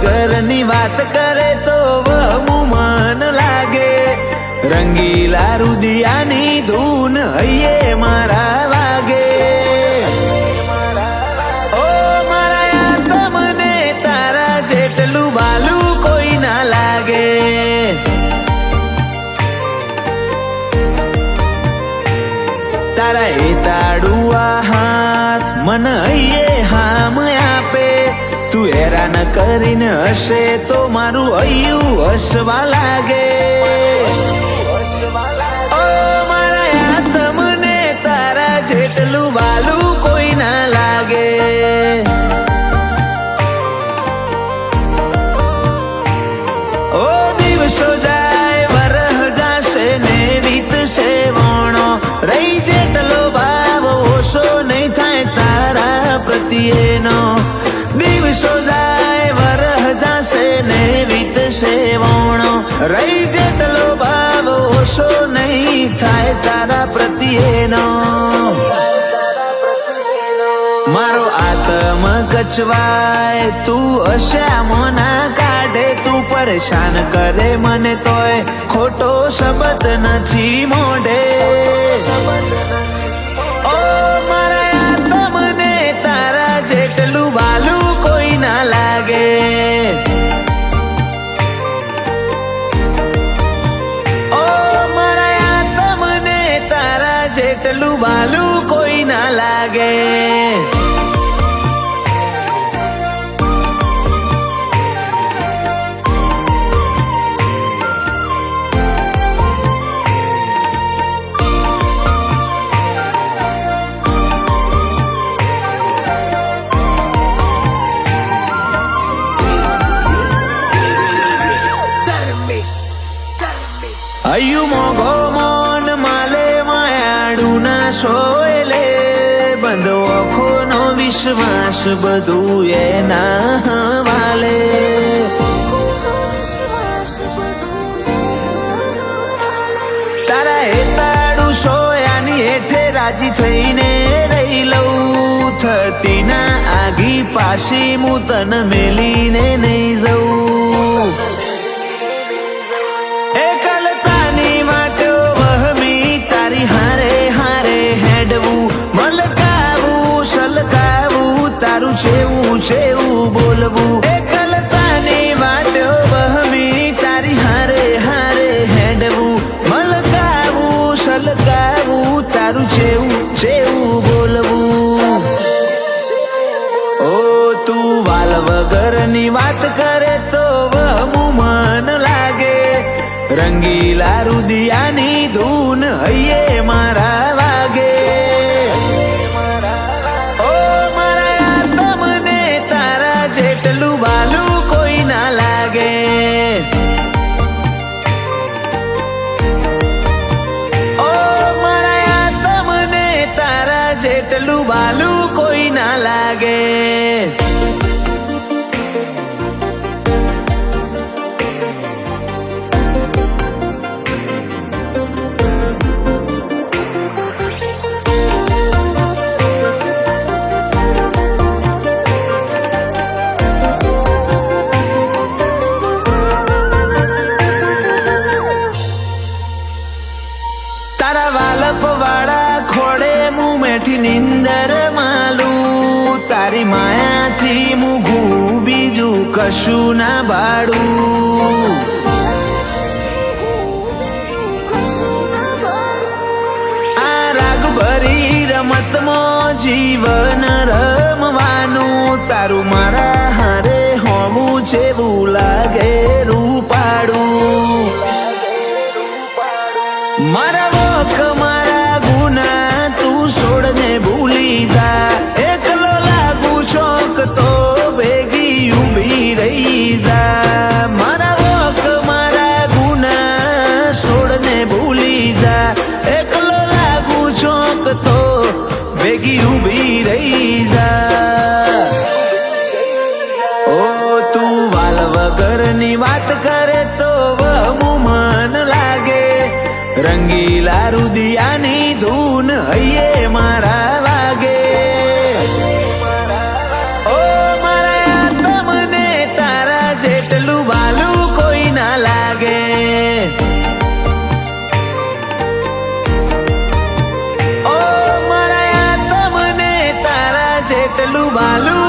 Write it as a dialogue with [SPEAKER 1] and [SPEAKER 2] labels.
[SPEAKER 1] વગરની વાત કરે તો વહુ મન લાગે. રંગીલા રુદિયાની ધૂન હૈયે મારા વાગે. ઓ મારા તમને તારા જેટલું વાલું કોઈ ના લાગે. તારા એ તાડુઆ હાથ મન હૈયે હામ આપે. તું હેરાન કરીને હશે તો મારું હૈયું હસવા લાગે. ઓ મારા તમને તારા જેટલું વાલું કોઈ ના લાગે. ઓ દિવસો જાય વરહ જાશે ને વીતશે વણો. રહી જેટલો ભાવ ઓછો નહીં થાય તારા પ્રત્યેનો. દિવસો જાય વરહ જાશે ને વીતશે વણો. રહી જેટલો ભાવ ઓછો નહીં થાય તારા પ્રત્યેનો. મારો આત્મ કચવાય તું અશ્યામો ના કાઢે. તું પરેશાન કરે મને તોય ખોટો શબ્દ નથી મોઢે. ઓ મારા તમને તારા જેટલું વાલું કોઈ ના લાગે. ઓ મારા તમને તારા જેટલું વાલું કોઈ ના લાગે. હૈયું મોઘો મોન માલે માયાડું ના સોયલે. બંધો આંખોનો વિશ્વાસ બધું એના વાલે. તારા હેતાડું સોયાની હેઠે રાજી થઈને રહી લઉં. થતી ના આગી પાછી હું તન મેલીને નહીં જઉં. હારે હારે હેડવું મલકાવું સલકાવું તારું છેવું છેવું બોલવું. એકલતાની વાટો વહમી તારી હારે હારે હેડવું મલકાવું સલકાવું તારું છેવું છેવું બોલવું. ઓ તું વાલ વગરની વાત કરે તો વહુ મન લાગે. રંગીલા રુદિયાની ધૂન હૈયે મારા વાગે. ઓ મારા તમને તારા જેટલું વાલું કોઈ ના લાગે. ઓ મારા તમને તારા જેટલું વાલું કોઈ ના લાગે. તારા વાલપ વાળા ખોડે મું મેઠી નિંદર માલું. તારી માયાથી મું બીજું કશું ના બાળું. આ રાગ ભરી રમતમાં જીવન રમવાનું. તારું મારા હારે હોવું જેવું લાગે રૂપાડું. મારા વોક મારા ગુના તું છોડને ભૂલી જા. એકલો લાગુ ચોક તો ભેગી ઊભી રહી જા. મારા વોક મારા ગુના છોડને ભૂલી જા. એકલો લાગુ ચોક તો ભેગી ઊભી રહી જા. ઓ તું વાલ વગરની વાત કરે તો વહુ મન લાગે. રંગીલા રુદિયાની ધૂન હૈયે મારા વાગે. ઓ મારા તમને તારા બાલું